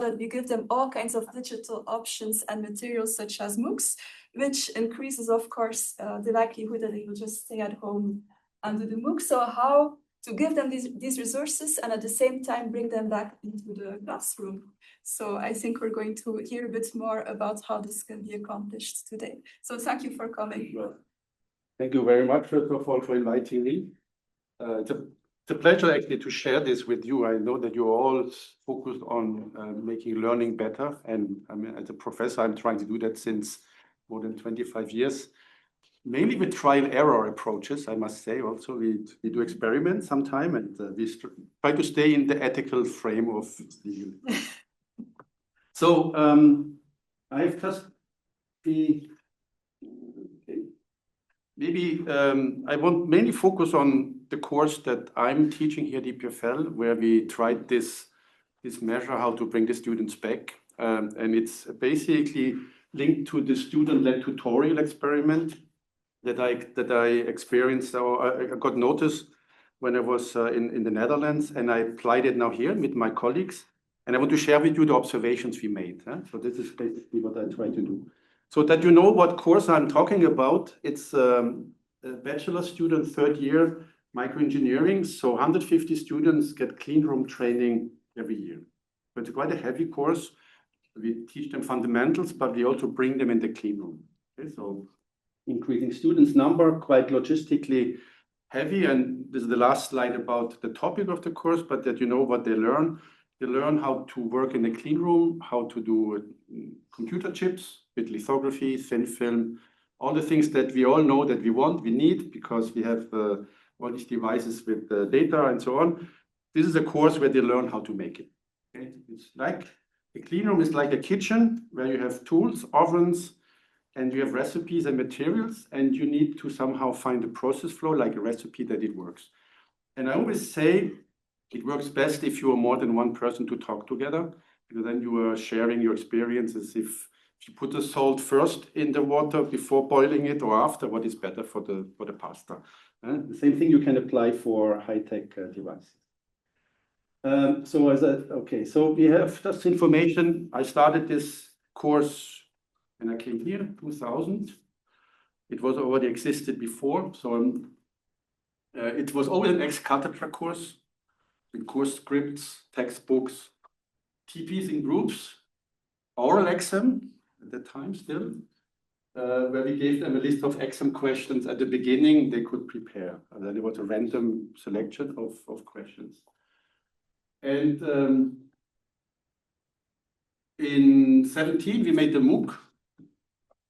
that we give them all kinds of digital options and materials such as MOOCs, which increases, of course, the likelihood that they will just stay at home and do the MOOC. So how to give them these resources and at the same time bring them back into the classroom. So I think we're going to hear a bit more about how this can be accomplished today. So thank you for coming. Thank you very much, first of all, for inviting me. It's a pleasure actually to share this with you. I know that you're all focused on making learning better. And I mean, as a professor, I'm trying to do that since more than 25 years. Mainly with trial error approaches, I must say. Also, we do experiments sometime, and we try to stay in the ethical frame of the unit. So I've just maybe I want mainly focus on the course that I'm teaching here at EPFL, where we tried this measure how to bring the students back, and it's basically linked to the student-led tutorial experiment that I experienced or I got notice when I was in the Netherlands, and I applied it now here with my colleagues, and I want to share with you the observations we made. So this is basically what I try to do. So that you know what course I'm talking about, it's a bachelor student, third year, microengineering. So 150 students get clean room training every year. So it's quite a heavy course. We teach them fundamentals, but we also bring them in the clean room. Okay, so increasing students' number, quite logistically heavy. And this is the last slide about the topic of the course, but that you know what they learn. They learn how to work in a clean room, how to do computer chips with lithography, thin film, all the things that we all know that we need, because we have all these devices with data and so on. This is a course where they learn how to make it. Okay? It's like a clean room is like a kitchen where you have tools, ovens, and you have recipes and materials, and you need to somehow find a process flow like a recipe that it works. And I always say it works best if you are more than one person to talk together, because then you are sharing your experiences. If you put the salt first in the water before boiling it or after, what is better for the pasta? The same thing you can apply for high-tech devices. So we have just information. I started this course when I came here, 2000. It was already existed before. So it was always an ex-cathedra course, with course scripts, textbooks, TPs in groups, oral exam at that time still, where we gave them a list of exam questions at the beginning they could prepare. And then it was a random selection of questions. And in 2017, we made the MOOC.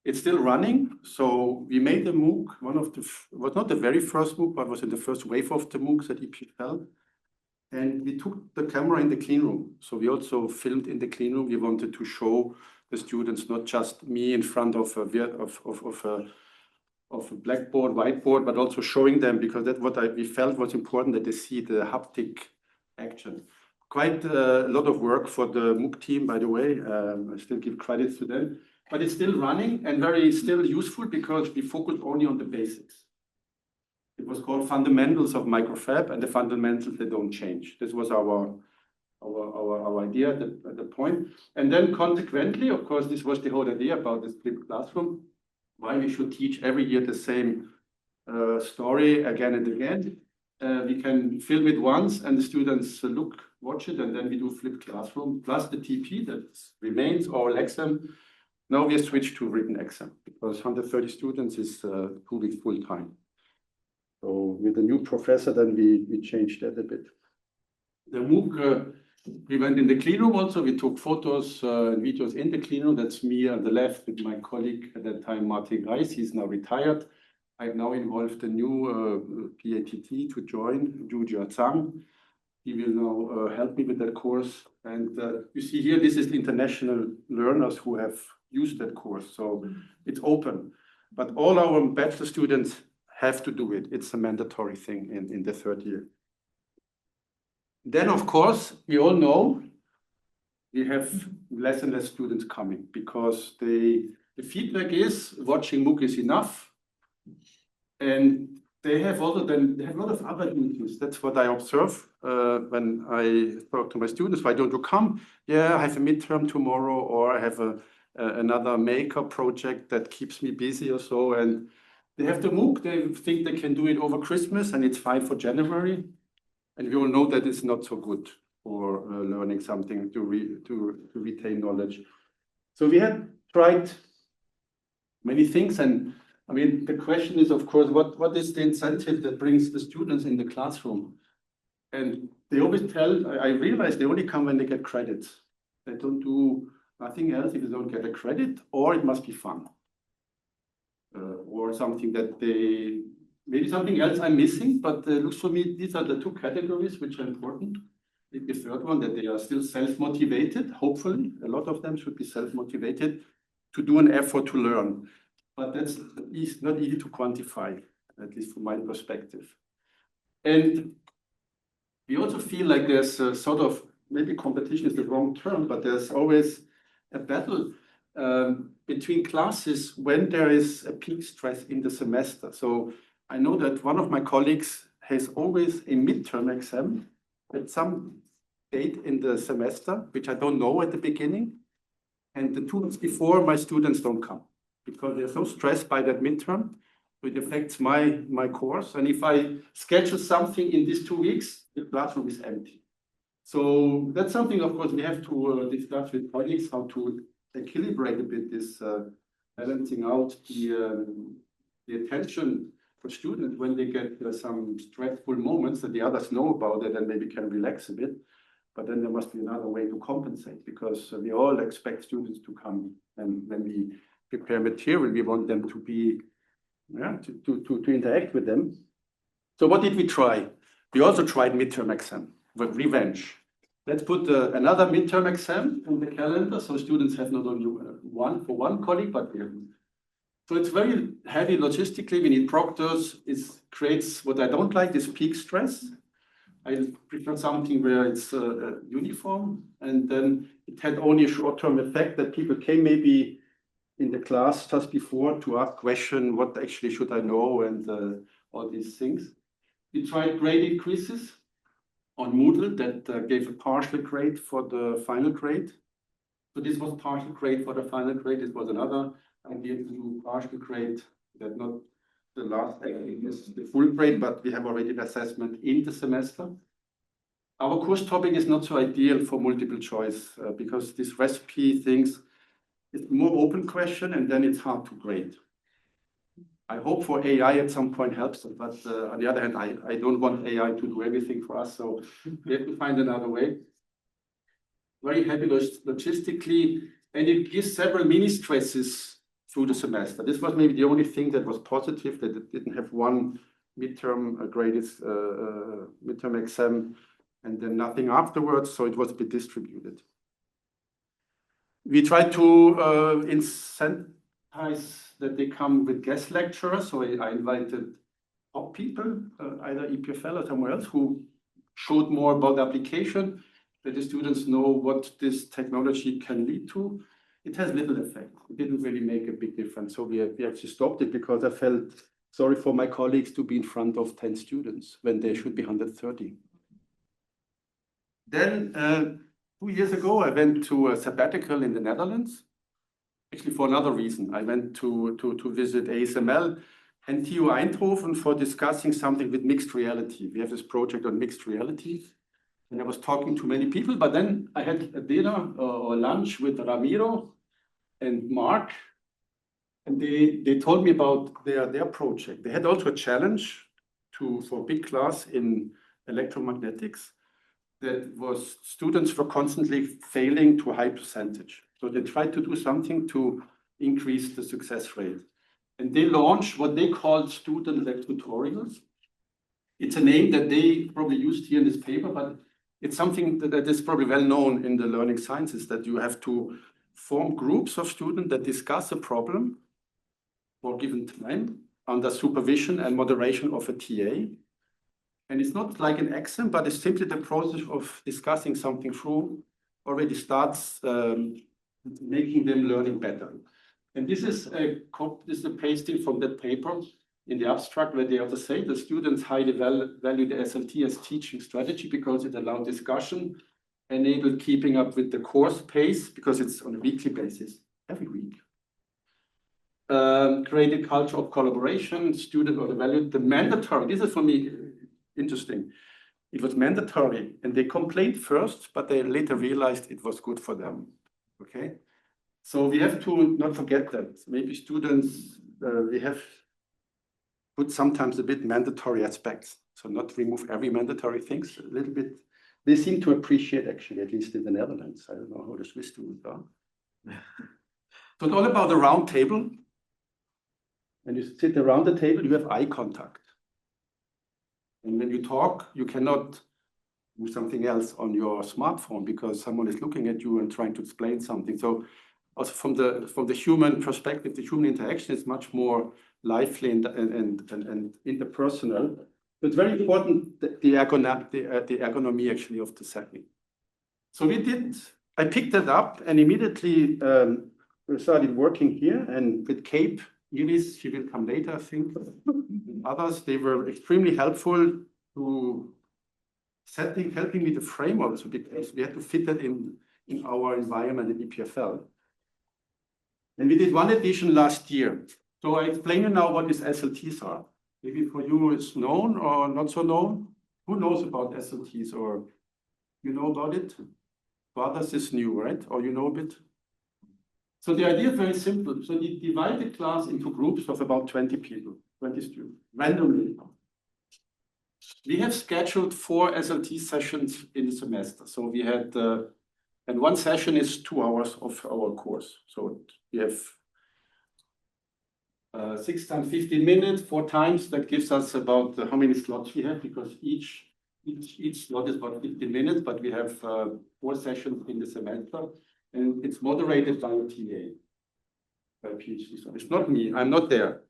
It's still running. So we made the MOOC, was not the very first MOOC, but was in the first wave of the MOOCs at EPFL. And we took the camera in the clean room. So we also filmed in the clean room. We wanted to show the students, not just me in front of a blackboard, whiteboard, but also showing them, because that's what we felt was important, that they see the haptic action. Quite a lot of work for the MOOC team, by the way. I still give credit to them. But it's still running and still useful, because we focused only on the basics. It was called Fundamentals of Microfab, and the fundamentals, they don't change. This was our idea at the point. And then consequently, of course, this was the whole idea about this flipped classroom, why we should teach every year the same story again and again. We can film it once and the students watch it, and then we do flipped classroom plus the TP that remains oral exam. Now we have switched to written exam, because 130 students is 2 weeks full time. So with the new professor, then we changed that a bit. The MOOC, we went in the clean room also. We took photos and videos in the clean room. That's me on the left with my colleague at that time, Martin Reis. He's now retired. I've now involved a new PATT to join, Jujia Zhang. He will now help me with that course. And you see here, this is the international learners who have used that course. So it's open. But all our bachelor students have to do it. It's a mandatory thing in the third year. Then, of course, we all know we have less and less students coming, because the feedback is watching MOOC is enough. And they have a lot of other duties. That's what I observe. when I talk to my students, why don't you come? Yeah, I have a midterm tomorrow, or I have another maker project that keeps me busy or so. And they have the MOOC, they think they can do it over Christmas, and it's fine for January. And we all know that it's not so good for learning something to retain knowledge. So we had tried many things, and I mean, the question is, of course, what is the incentive that brings the students in the classroom? And they always tell, I realize they only come when they get credits. They don't do nothing else if they don't get a credit, or it must be fun. Or something that maybe something else I'm missing, but looks for me, these are the two categories which are important. The third one, that they are still self-motivated, hopefully. A lot of them should be self-motivated to do an effort to learn. But that's not easy to quantify, at least from my perspective. And we also feel like there's a sort of, maybe competition is the wrong term, but there's always a battle between classes when there is a peak stress in the semester. So I know that one of my colleagues has always a midterm exam at some date in the semester, which I don't know at the beginning. And the 2 weeks before, my students don't come because they're so stressed by that midterm. It affects my course. And if I schedule something in these 2 weeks, the classroom is empty. So that's something, of course, we have to discuss with colleagues, how to equilibrate a bit this balancing out the attention for students when they get some stressful moments that the others know about it and maybe can relax a bit. But then there must be another way to compensate, because we all expect students to come, and when we prepare material, we want them to be, to interact with them. So what did we try? We also tried midterm exam with revenge. Let's put another midterm exam on the calendar, so students have not only one for one colleague, but we have. So it's very heavy logistically. We need proctors. It creates what I don't like, this peak stress. I prefer something where it's uniform, and then it had only a short-term effect that people came maybe in the class just before to ask question, what actually should I know, and all these things. We tried graded quizzes on Moodle that gave a partial grade for the final grade. So this was partial grade for the final grade. It was another idea to do partial grade, that not the last is the full grade, but we have already the assessment in the semester. Our course topic is not so ideal for multiple choice because this recipe things is more open question, and then it's hard to grade. I hope for AI at some point helps, but on the other hand, I don't want AI to do everything for us, so we have to find another way. Very heavy logistically, and it gives several mini stresses through the semester. This was maybe the only thing that was positive, that it didn't have one midterm graded midterm exam and then nothing afterwards, so it was a bit distributed. We tried to incentivize that they come with guest lecturers, so I invited top people, either EPFL or somewhere else, who showed more about the application, that the students know what this technology can lead to. It has little effect. It didn't really make a big difference. So we actually stopped it because I felt sorry for my colleagues to be in front of 10 students when there should be 130. Then 2 years ago, I went to a sabbatical in the Netherlands, actually for another reason. I went to visit ASML and TU Eindhoven for discussing something with mixed reality. We have this project on mixed reality. And I was talking to many people, but then I had a dinner or lunch with Ramiro and Mark, and they told me about their project. They had also a challenge for a big class in electromagnetics that was students were constantly failing to a high percentage. So they tried to do something to increase the success rate. And they launched what they called student-led tutorials. It's a name that they probably used here in this paper, but it's something that is probably well known in the learning sciences, that you have to form groups of students that discuss a problem for a given time under supervision and moderation of a TA. And it's not like an exam, but it's simply the process of discussing something through already starts making them learning better. And this is a pasting from that paper. in the abstract, where they also say the students highly value the SLT as teaching strategy because it allowed discussion, enabled keeping up with the course pace because it's on a weekly basis, every week. Created culture of collaboration, students also valued the mandatory. This is for me interesting. It was mandatory and they complained first, but they later realized it was good for them. Okay. So we have to not forget that. Maybe students, we have put sometimes a bit mandatory aspects. So not remove every mandatory things, a little bit. They seem to appreciate actually, at least in the Netherlands. I don't know how the Swiss students are. So it's all about the round table. When you sit around the table, you have eye contact. And when you talk, you cannot do something else on your smartphone because someone is looking at you and trying to explain something. So also from the human perspective, the human interaction is much more lively and interpersonal. But it's very important the ergonomy actually of the setting. So I picked that up and immediately started working here, and with Cape, Iris, she will come later, I think. Others, they were extremely helpful to helping me the frame also, because we had to fit that in our environment in EPFL. And we did one edition last year. So I explain you now what these SLTs are. Maybe for you it's known or not so known. Who knows about SLTs, or you know about it? For others it's new, right? Or you know a bit? So the idea is very simple. So we divide the class into groups of about 20 people, 20 students, randomly. We have scheduled 4 SLT sessions in the semester. So we had, and one session is 2 hours of our course. So we have 6 times 15 minutes, 4 times. That gives us about how many slots we have, because each slot is about 15 minutes, but we have 4 sessions in the semester. And it's moderated by a TA, by a PhD. So it's not me, I'm not there.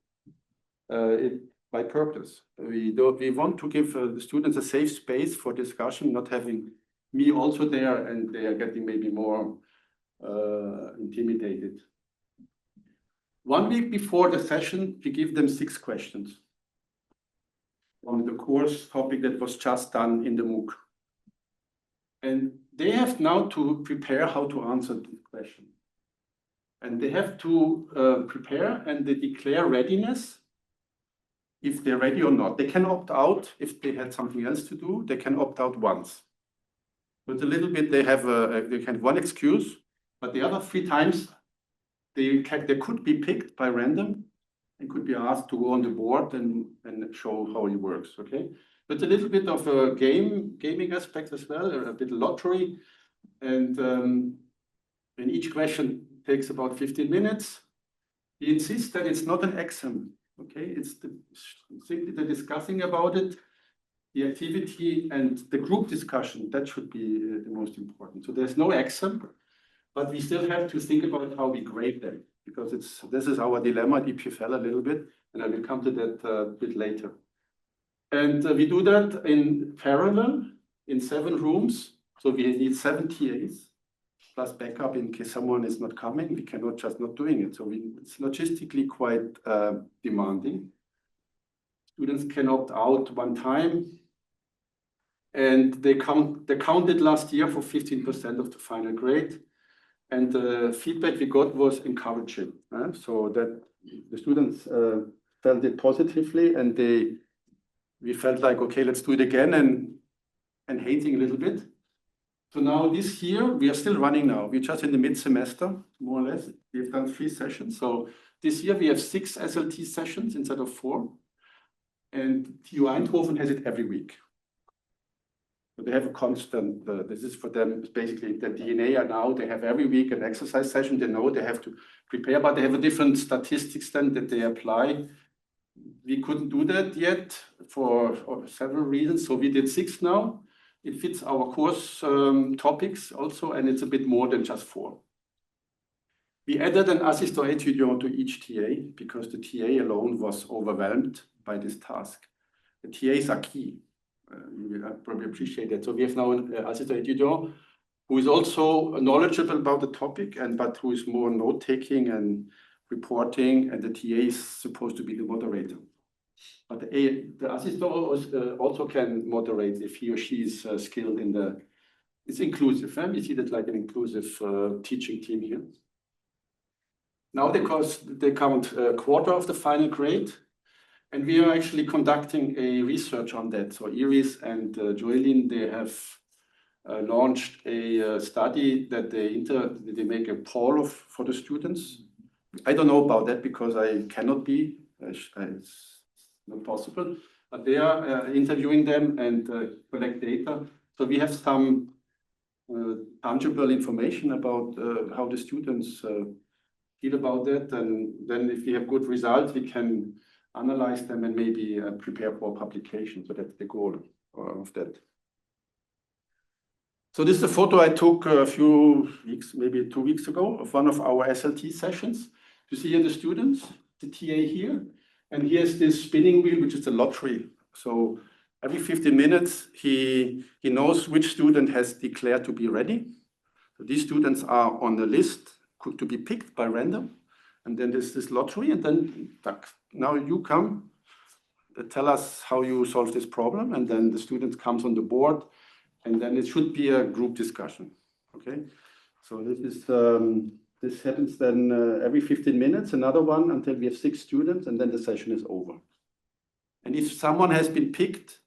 By purpose. We want to give the students a safe space for discussion, not having me also there and they are getting maybe more intimidated. 1 week before the session, we give them 6 questions on the course topic that was just done in the MOOC. And they have now to prepare how to answer the question. And they have to prepare and they declare readiness if they're ready or not. They can opt out if they had something else to do. They can opt out once. But a little bit, they have one excuse, but the other 3 times, they could be picked by random and could be asked to go on the board and show how it works, okay? But a little bit of a gaming aspect as well, a bit of lottery. And each question takes about 15 minutes. We insist that it's not an exam, okay? It's simply the discussing about it, the activity and the group discussion, that should be the most important. So there's no exam, but we still have to think about how we grade them, because this is our dilemma at EPFL a little bit, and I will come to that a bit later. And we do that in parallel in 7 rooms. So we need 7 TAs plus backup in case someone is not coming. We cannot just not doing it. So it's logistically quite demanding. Students can opt out 1 time. And they counted last year for 15% of the final grade. And the feedback we got was encouraging. So that the students felt it positively, and we felt like, okay, let's do it again, and hating a little bit. So now this year, we are still running now. We're just in the mid-semester, more or less. We've done 3 sessions. So this year we have 6 SLT sessions instead of 4. And TU Eindhoven has it every week. So they have a constant, this is for them, basically the DNA are now, they have every week an exercise session. They know they have to prepare, but they have a different statistics then that they apply. We couldn't do that yet for several reasons. So we did 6 now. It fits our course topics also, and it's a bit more than just 4. We added an assistant étudiant to each TA because the TA alone was overwhelmed by this task. The TAs are key. You will probably appreciate that. So we have now an assistant étudiant who is also knowledgeable about the topic, but who is more note-taking and reporting, and the TA is supposed to be the moderator. But the assistant also can moderate if he or she is skilled in the. It's inclusive. We see that like an inclusive teaching team here. Now they count a quarter of the final grade, and we are actually conducting a research on that. So Iris and Joelyn, they have launched a study that they make a poll for the students. I don't know about that because I cannot be. It's not possible. But they are interviewing them and collect data. So we have some tangible information about how the students feel about that. And then if we have good results, we can analyze them and maybe prepare for publication. So that's the goal of that. So this is a photo I took a few weeks, maybe 2 weeks ago, of one of our SLT sessions. You see here the students, the TA here, and here's this spinning wheel, which is a lottery. So every 15 minutes, he knows which student has declared to be ready. So these students are on the list to be picked by random. And then there's this lottery, and then now you come, tell us how you solve this problem, and then the student comes on the board, and then it should be a group discussion. Okay, so this happens then every 15 minutes, another one until we have 6 students, and then the session is over. And if someone has been picked,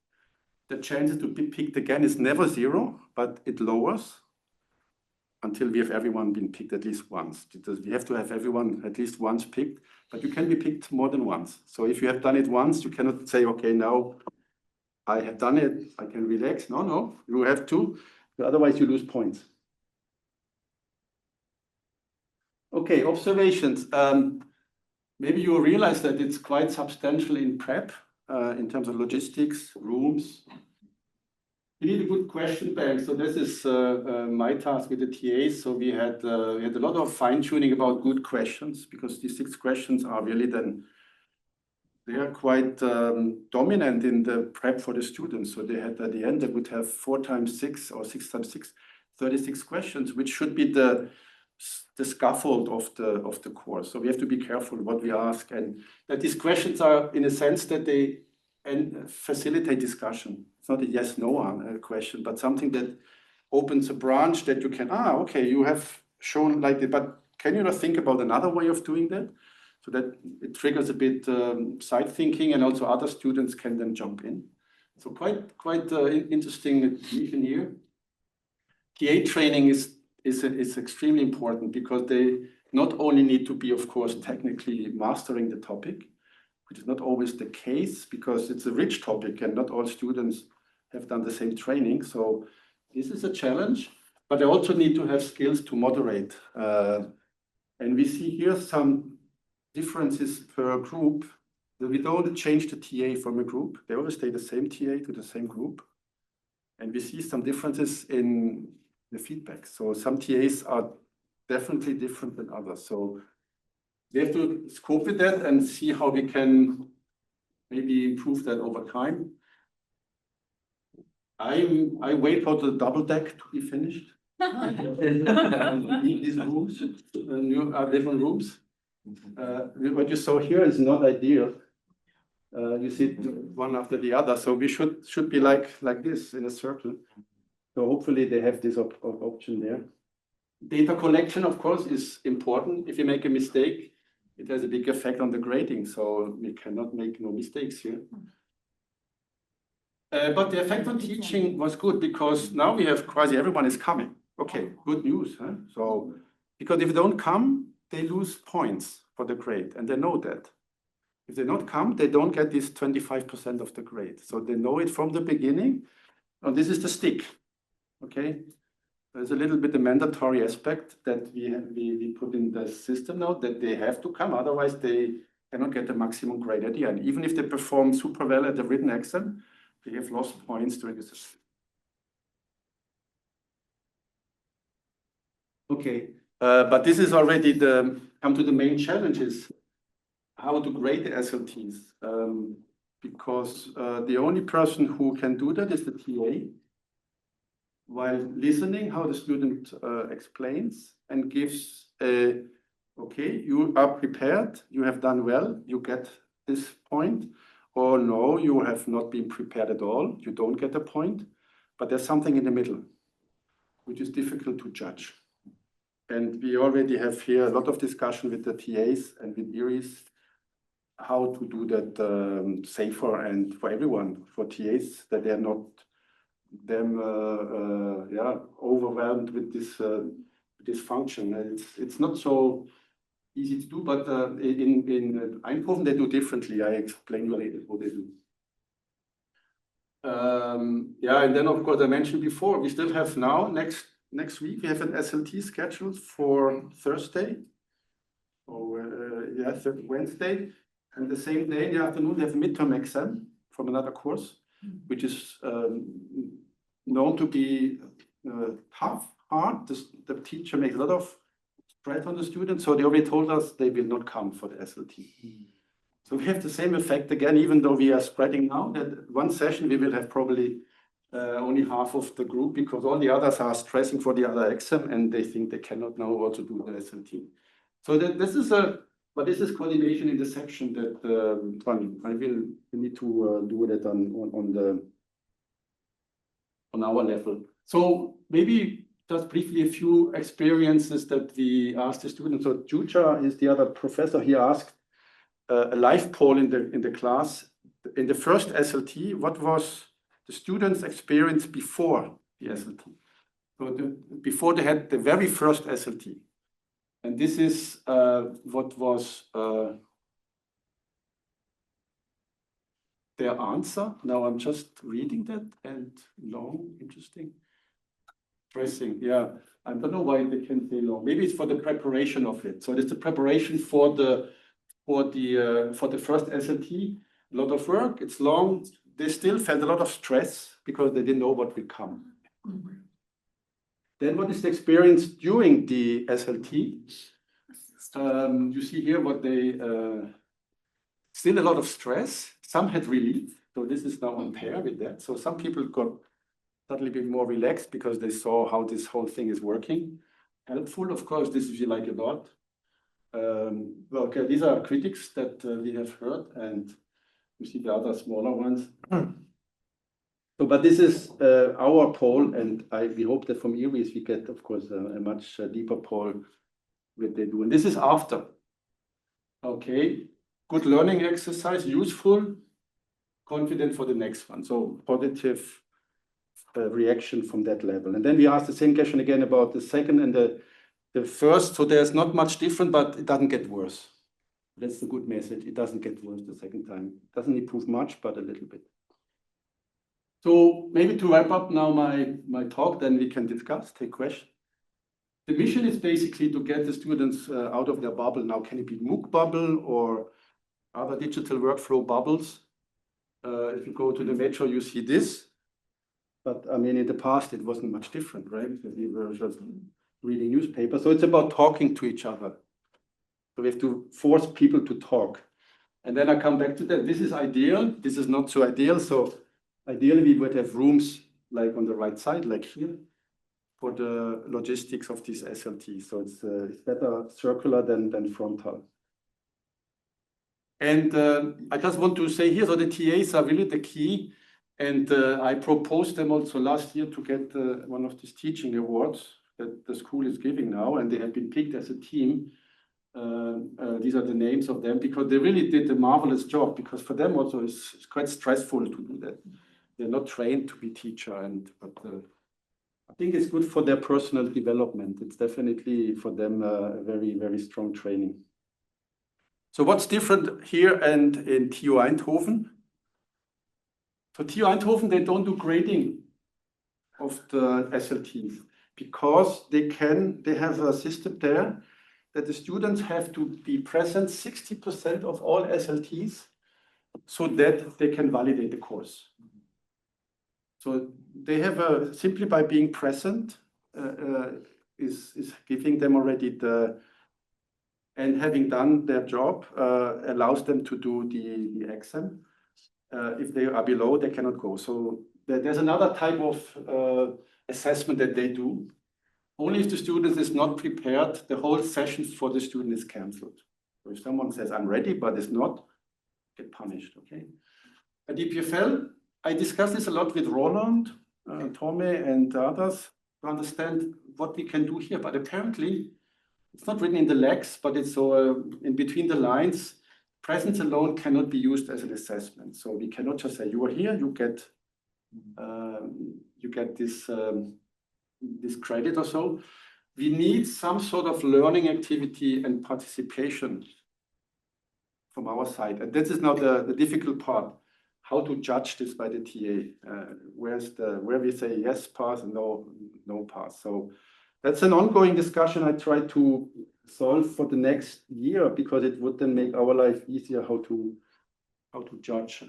the chances to be picked again is never 0, but it lowers until we have everyone been picked at least once. Because we have to have everyone at least once picked, but you can be picked more than once. So if you have done it once, you cannot say, okay, now I have done it, I can relax. No, you have to, otherwise you lose points. Okay, observations. Maybe you realize that it's quite substantial in prep in terms of logistics, rooms. You need a good question bank. So this is my task with the TAs. So we had a lot of fine tuning about good questions because these 6 questions are really they are quite dominant in the prep for the students. So they had at the end, they would have 4 times 6 or 6 times 6, 36 questions, which should be the scaffold of the course. So we have to be careful what we ask, and that these questions are in a sense that they facilitate discussion. It's not a yes/no question, but something that opens a branch that you can, okay, you have shown like that, but can you not think about another way of doing that? So that it triggers a bit side thinking, and also other students can then jump in. So quite interesting even here. TA training is extremely important because they not only need to be, of course, technically mastering the topic, which is not always the case because it's a rich topic and not all students have done the same training. So this is a challenge, but they also need to have skills to moderate. And we see here some differences per group. We don't change the TA from a group. They always stay the same TA to the same group. And we see some differences in the feedback. So some TAs are definitely different than others. So we have to scope with that and see how we can maybe improve that over time. I wait for the double deck to be finished. These rooms, different rooms. What you saw here is not ideal. You see one after the other. So we should be like this in a circle. So hopefully they have this option there. Data collection, of course, is important. If you make a mistake, it has a big effect on the grading. So we cannot make no mistakes here. But the effect on teaching was good because now we have quasi everyone is coming. Okay, good news. Huh? So because if they don't come, they lose points for the grade, and they know that. If they don't come, they don't get this 25% of the grade. So they know it from the beginning. And this is the stick. Okay, there's a little bit the mandatory aspect that we put in the system now that they have to come, otherwise they cannot get the maximum grade at the end. Even if they perform super well at the written exam, they have lost points during the system. Okay, but this is already come to the main challenges, how to grade the SLTs, because the only person who can do that is the TA, while listening how the student explains and gives okay, you are prepared, you have done well, you get this point, or no, you have not been prepared at all, you don't get a point, but there's something in the middle, which is difficult to judge. And we already have here a lot of discussion with the TAs and with ERIs, how to do that safer and for everyone, for TAs, that they're not overwhelmed with this function. It's not so easy to do, but in Eindhoven they do differently. I explain you later what they do. And then of course I mentioned before, we still have now next week we have an SLT scheduled for Thursday, or Wednesday, and the same day in the afternoon they have a midterm exam from another course, which is known to be tough, hard. The teacher makes a lot of stress on the students, so they already told us they will not come for the SLT. So we have the same effect again, even though we are spreading now, that one session we will have probably only half of the group, because all the others are stressing for the other exam and they think they cannot now also do the SLT. So this is coordination in the section that I will need to do that on our level. So maybe just briefly a few experiences that we asked the students. So Juja is the other professor. He asked a live poll in the class. In the first SLT, what was the students' experience before the SLT? So before they had the very first SLT. And this is what was their answer. Now I'm just reading that, and long, interesting. Stressing, yeah. I don't know why they can say long. Maybe it's for the preparation of it. So it's the preparation for the first SLT. A lot of work. It's long. They still felt a lot of stress because they didn't know what would come. Then what is the experience during the SLT? You see here what they still a lot of stress. Some had relief. So this is now on pair with that. So some people got suddenly a bit more relaxed because they saw how this whole thing is working. Helpful, of course, this we like a lot. Okay, these are critics that we have heard, and you see the other smaller ones. So, but this is our poll, and we hope that from ERIS we get, of course, a much deeper poll what they do. And this is after. Okay, good learning exercise, useful, confident for the next one. So positive reaction from that level. And then we asked the same question again about the second and the first. So there's not much different, but it doesn't get worse. That's the good message. It doesn't get worse the second time. It doesn't improve much, but a little bit. So maybe to wrap up now my talk, then we can discuss, take questions. The mission is basically to get the students out of their bubble. Now, can it be MOOC bubble or other digital workflow bubbles? If you go to the metro, you see this. But I mean, in the past, it wasn't much different, right? Because we were just reading newspapers. So it's about talking to each other. So we have to force people to talk. And then I come back to that. This is ideal. This is not so ideal. So ideally, we would have rooms like on the right side, like here, for the logistics of this SLT. So it's better circular than frontal. And I just want to say here, so the TAs are really the key. And I proposed them also last year to get one of these teaching awards that the school is giving now. And they have been picked as a team. These are the names of them, because they really did a marvelous job, because for them also it's quite stressful to do that. They're not trained to be teacher, but I think it's good for their personal development. It's definitely for them a very, very strong training. So what's different here and in TU Eindhoven? So TU Eindhoven, they don't do grading of the SLTs, because they have a system there that the students have to be present 60% of all SLTs so that they can validate the course. So they have simply by being present is giving them already and having done their job allows them to do the exam. If they are below, they cannot go. So there's another type of assessment that they do. Only if the student is not prepared, the whole session for the student is cancelled. So if someone says, I'm ready, but is not, get punished, okay? At EPFL, I discussed this a lot with Roland, Tome, and others to understand what we can do here. But apparently, it's not written in the legs, but it's in between the lines. Presence alone cannot be used as an assessment. So we cannot just say, you are here, you get this, this credit or so. We need some sort of learning activity and participation from our side. And this is now the difficult part, how to judge this by the TA. Where we say yes, pass, and no pass. So that's an ongoing discussion I try to solve for the next year, because it would then make our life easier how to judge.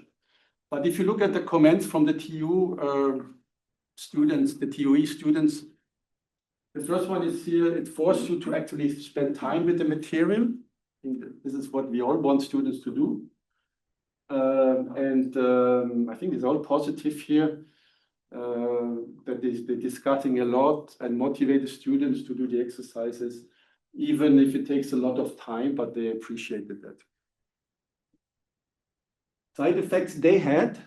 But if you look at the comments from the TU students, the TUE students, the first one is here, it forces you to actually spend time with the material. This is what we all want students to do. I think it's all positive here, that they're discussing a lot and motivate the students to do the exercises, even if it takes a lot of time, but they appreciated that. Side effects they had,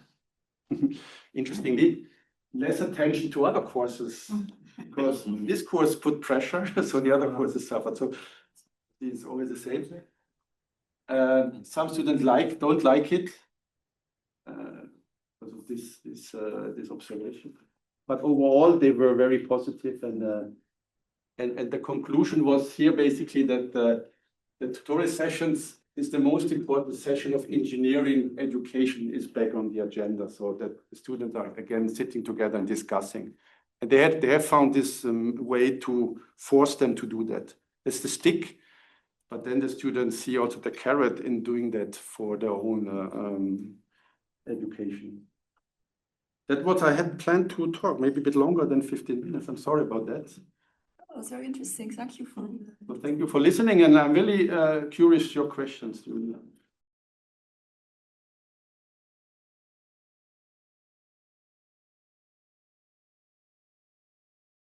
interestingly, less attention to other courses, because this course put pressure, so the other courses suffered. So it's always the same thing. Some students don't like it because of this observation. But overall, they were very positive, and the conclusion was here basically that the tutorial sessions is the most important session of engineering education is back on the agenda, so that the students are again sitting together and discussing. And they have found this way to force them to do that. It's the stick, but then the students see also the carrot in doing that for their own education. That's what I had planned to talk, maybe a bit longer than 15 minutes. I'm sorry about that. That was very interesting. Thank you for Well, thank you for listening, and I'm really curious your questions.